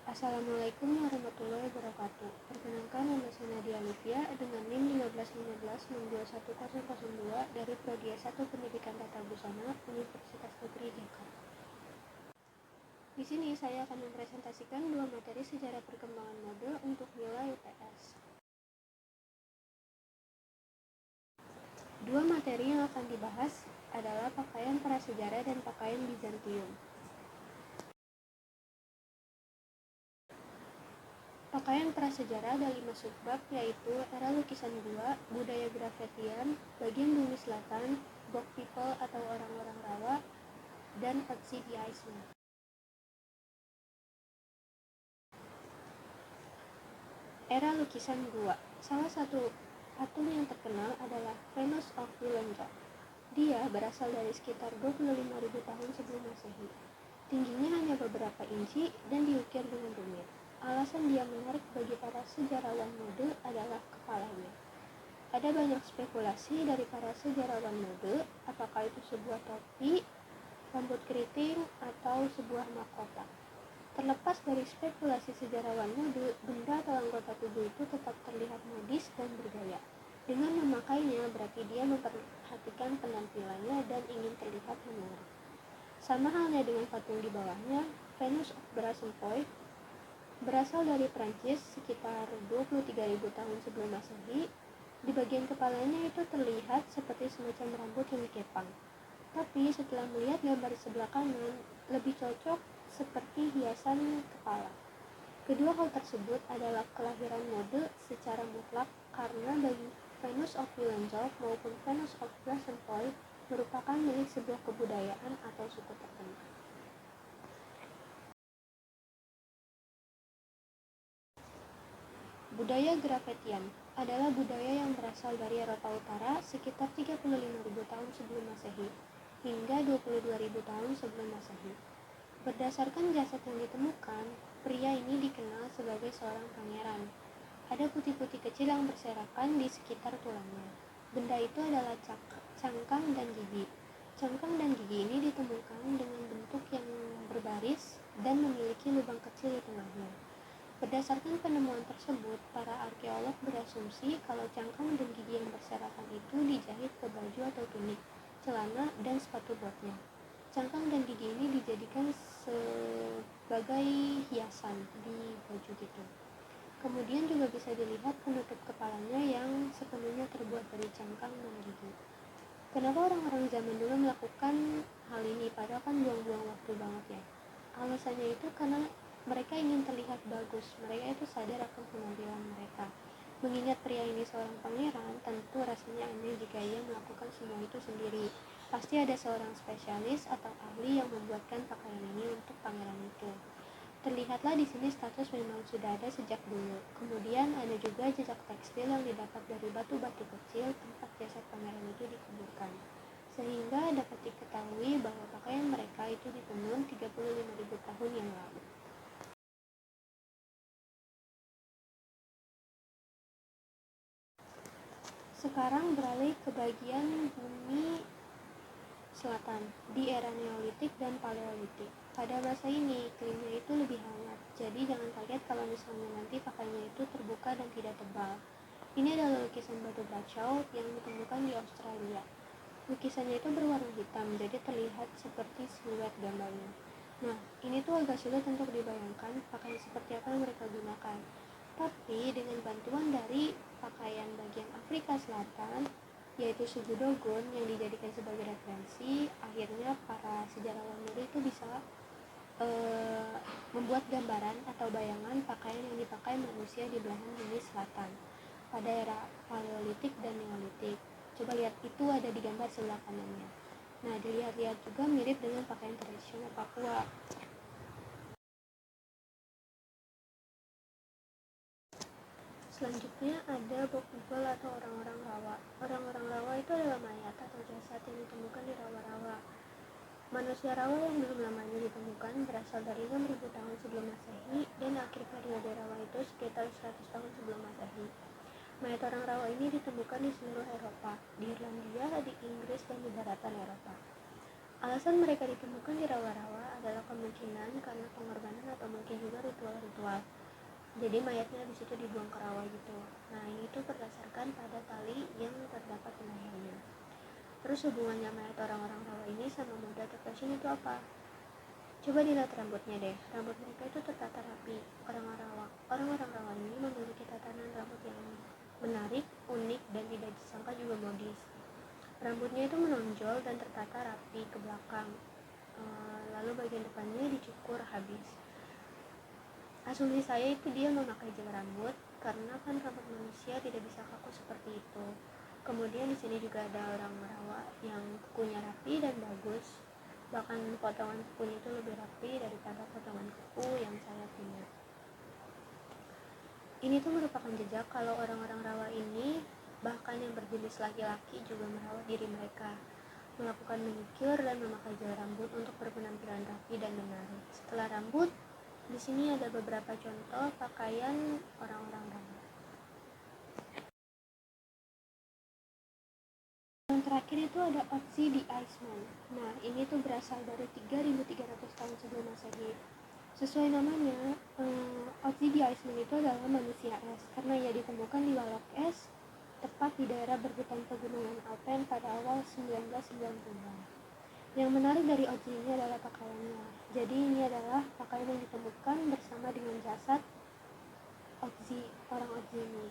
Assalamualaikum warahmatullahi wabarakatuh. Perkenalkan, nama saya Nadia Olivia dengan NIM 1515621002 dari Prodi S1 Pendidikan Tata Busana Universitas Negeri Jakarta. Di sini saya akan mempresentasikan dua materi sejarah perkembangan mode untuk nilai UTS. Dua materi yang akan dibahas adalah pakaian prasejarah dan pakaian Bizantium. Pakaian prasejarah ada 5 subbab, yaitu era lukisan gua, budaya Gravettian, bagian bumi selatan, Bok people atau orang-orang rawa, dan Obsidiaisme. Era lukisan gua. Salah satu patung yang terkenal adalah Venus of Willendorf. Dia berasal dari sekitar 25.000 tahun sebelum Masehi. Tingginya hanya beberapa inci dan diukir dengan rumit. Alasan dia menarik bagi para sejarawan mode adalah kepalanya. Ada banyak spekulasi dari para sejarawan mode, apakah itu sebuah topi, rambut keriting, atau sebuah mahkota. Terlepas dari spekulasi sejarawan mode, benda atau anggota tubuh itu tetap terlihat modis dan bergaya. Dengan memakainya berarti dia memperhatikan penampilannya dan ingin terlihat menarik. Sama halnya dengan patung di bawahnya, Venus of Brazenpoint, berasal dari Prancis sekitar 23.000 tahun sebelum Masehi. Di bagian kepalanya itu terlihat seperti semacam rambut yang dikepang. Tapi setelah melihat gambar sebelah kanan, lebih cocok seperti hiasan kepala. Kedua hal tersebut adalah kelahiran mode secara mutlak karena bagi Venus of Willendorf maupun Venus of Brazenpoint merupakan milik sebuah kebudayaan atau suku tertentu. Budaya Gravettian adalah budaya yang berasal dari Eropa Utara sekitar 35.000 tahun sebelum Masehi hingga 22.000 tahun sebelum Masehi. Berdasarkan jasad yang ditemukan, pria ini dikenal sebagai seorang pangeran. Ada putih-putih kecil yang berserakan di sekitar tulangnya. Benda itu adalah cangkang dan gigi. Cangkang dan gigi ini ditemukan dengan bentuk yang berbaris dan memiliki lubang kecil di tengahnya. Berdasarkan penemuan tersebut, para arkeolog berasumsi kalau cangkang dan gigi yang berserakan itu dijahit ke baju atau tunik, celana, dan sepatu botnya. Cangkang dan gigi ini dijadikan sebagai hiasan di baju gitu. Kemudian juga bisa dilihat penutup kepalanya yang sepenuhnya terbuat dari cangkang dan gigi. Kenapa orang-orang zaman dulu melakukan hal ini, padahal kan buang-buang waktu banget ya? Alasannya itu karena mereka ingin terlihat bagus, mereka itu sadar akan penampilan mereka. Mengingat pria ini seorang pangeran, tentu rasanya aneh jika ia melakukan semua itu sendiri. Pasti ada seorang spesialis atau ahli yang membuatkan pakaian ini untuk pangeran itu. Terlihatlah di sini status memang sudah ada sejak dulu. Kemudian ada juga jejak tekstil yang didapat dari batu-batu kecil tempat jasad pangeran itu dikuburkan. Sehingga dapat diketahui bahwa pakaian mereka itu ditenun 35.000 tahun yang lalu. Sekarang beralih ke bagian bumi selatan di era Neolitik dan Paleolitik. Pada masa ini iklimnya itu lebih hangat, jadi jangan kaget kalau misalnya nanti pakaiannya itu terbuka dan tidak tebal. Ini adalah lukisan batu Bracau yang ditemukan di Australia. Lukisannya itu berwarna hitam, jadi terlihat seperti siluet gambarnya. Nah, ini tuh agak sulit untuk dibayangkan pakaian seperti apa yang mereka gunakan. Tapi dengan bantuan dari pakaian bagian Afrika Selatan, yaitu suku Dogon yang dijadikan sebagai referensi, akhirnya para sejarawan muda itu bisa membuat gambaran atau bayangan pakaian yang dipakai manusia di belahan bumi selatan pada era Paleolitik dan Neolitik. Coba lihat, itu ada di gambar sebelah kanannya. Nah, dilihat-lihat juga mirip dengan pakaian tradisional Papua. Selanjutnya ada Bok people atau orang-orang rawa. Orang-orang rawa itu adalah mayat atau jasad yang ditemukan di rawa-rawa. Manusia rawa yang belum lamanya ditemukan berasal dari 6.000 tahun sebelum Masehi dan akhir periode rawa itu sekitar 100 tahun sebelum Masehi. Mayat orang rawa ini ditemukan di seluruh Eropa, di Irlandia, di Inggris, dan di daratan Eropa. Alasan mereka ditemukan di rawa-rawa adalah kemungkinan karena pengorbanan atau mungkin juga ritual-ritual. Jadi mayatnya di situ dibuang ke rawa gitu. Nah, ini tuh berdasarkan pada tali yang terdapat di lehernya. Terus hubungannya mayat orang-orang rawa ini sama moda atau fashion itu apa? Coba dilihat rambutnya deh. Rambut mereka itu tertata rapi. Orang-orang rawa ini memiliki tatanan rambut yang menarik, unik, dan tidak disangka juga modis. Rambutnya itu menonjol dan tertata rapi ke belakang. Lalu bagian depannya dicukur habis. Asumsi saya itu dia memakai gel rambut karena kan rambut manusia tidak bisa kaku seperti itu. Kemudian di sini juga ada orang Rawa yang kukunya rapi dan bagus. Bahkan potongan kukunya itu lebih rapi daripada potongan kuku yang saya punya. Ini tuh merupakan jejak kalau orang-orang Rawa ini, bahkan yang berjenis laki-laki juga merawat diri mereka, melakukan manicure dan memakai gel rambut untuk berpenampilan rapi dan menarik. Setelah rambut, di sini ada beberapa contoh pakaian orang-orang Rawa. Yang terakhir itu ada Otzi the Iceman. Nah, ini tuh berasal dari 3300 tahun sebelum Masehi. Sesuai namanya, Otzi the Iceman itu adalah manusia es karena ia ditemukan di walak es tepat di daerah berhutan pegunungan Alpen pada awal 1990-an. Yang menarik dari Otzi ini adalah pakaiannya. Jadi ini adalah pakaian yang ditemukan bersama dengan jasad Otzi, orang Otzi ini.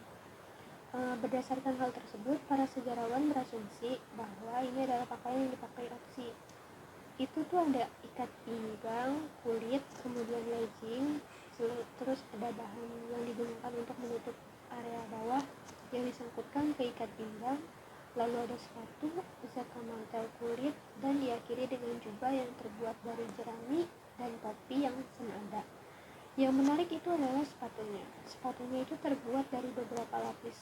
Berdasarkan hal tersebut, para sejarawan berasumsi bahwa ini adalah pakaian yang dipakai Otzi. Itu tuh ada ikat pinggang, kulit, kemudian legging, terus ada bahan yang digunakan untuk menutup area bawah yang disangkutkan ke ikat pinggang, lalu ada sepatu, serta mantel kulit, dan diakhiri dengan jubah yang terbuat dari jerami dan topi yang senada. Yang menarik itu adalah sepatunya. Sepatunya itu terbuat dari beberapa lapis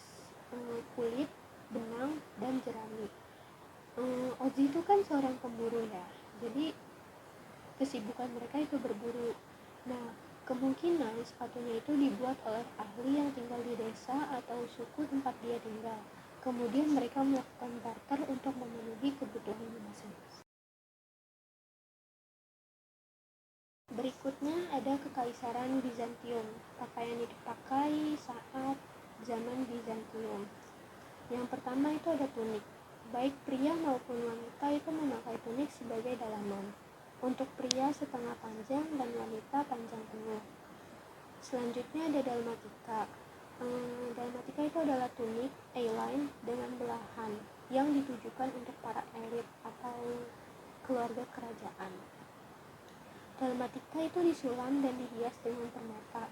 kulit, benang, dan jerami. Ozi itu kan seorang pemburu ya, jadi kesibukan mereka itu berburu. Nah, kemungkinan sepatunya itu dibuat oleh ahli yang tinggal di desa atau suku tempat dia tinggal. Kemudian mereka melakukan barter untuk memenuhi kebutuhan masing-masing. Berikutnya ada Kekaisaran Bizantium. Pakaian yang dipakai saat zaman Bizantium. Yang pertama itu ada tunik. Baik pria maupun wanita itu memakai tunik sebagai dalaman. Untuk pria setengah panjang dan wanita panjang penuh. Selanjutnya ada dalmatika. Dalmatika itu adalah tunik A-line dengan belahan yang ditujukan untuk para elit atau keluarga kerajaan. Dalmatika itu disulam dan dihias dengan permata.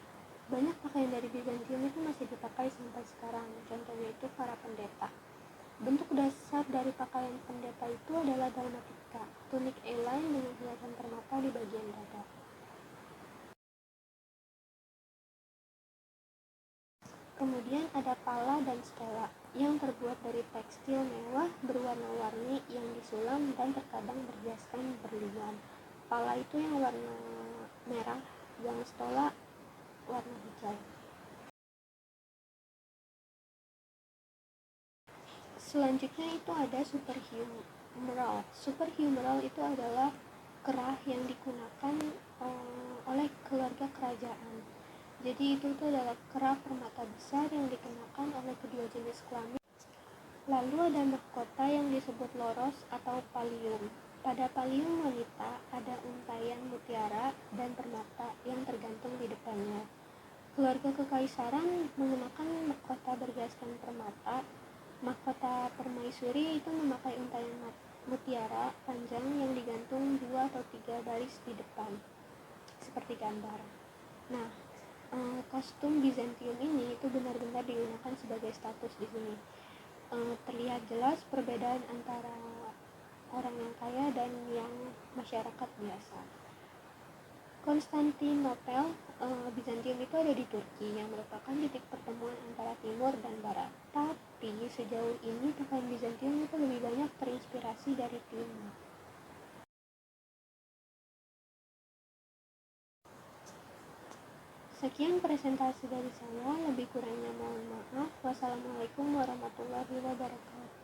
Banyak pakaian dari Bizantium itu masih dipakai sampai sekarang, contohnya itu para pendeta. Bentuk dasar dari pakaian pendeta itu adalah dalmatika, tunik A-line dengan hiasan permata di bagian dada. Kemudian ada pala dan stela yang terbuat dari tekstil mewah berwarna-warni yang disulam dan terkadang berhiaskan berlian. Pala itu yang warna merah, yang stela warna hijau. Selanjutnya itu ada superhumeral. Superhumeral itu adalah kerah yang digunakan oleh keluarga kerajaan. Jadi itu tuh adalah kerah permata besar yang dikenakan oleh kedua jenis kelamin. Lalu ada mahkota yang disebut loros atau pallium. Pada pallium wanita ada untayan mutiara dan permata yang tergantung di depannya. Keluarga kekaisaran mengenakan mahkota berhiaskan permata. Mahkota permaisuri itu memakai untayan mutiara panjang yang digantung 2 atau 3 baris di depan, seperti gambar. Nah, kostum Bizantium ini itu benar-benar digunakan sebagai status di sini. Terlihat jelas perbedaan antara orang yang kaya dan yang masyarakat biasa. Konstantinopel, Bizantium itu ada di Turki yang merupakan titik pertemuan antara timur dan barat. Tapi sejauh ini pakaian Bizantium itu lebih banyak terinspirasi dari timur. Sekian presentasi dari saya, lebih kurangnya mohon maaf. Wassalamualaikum warahmatullahi wabarakatuh.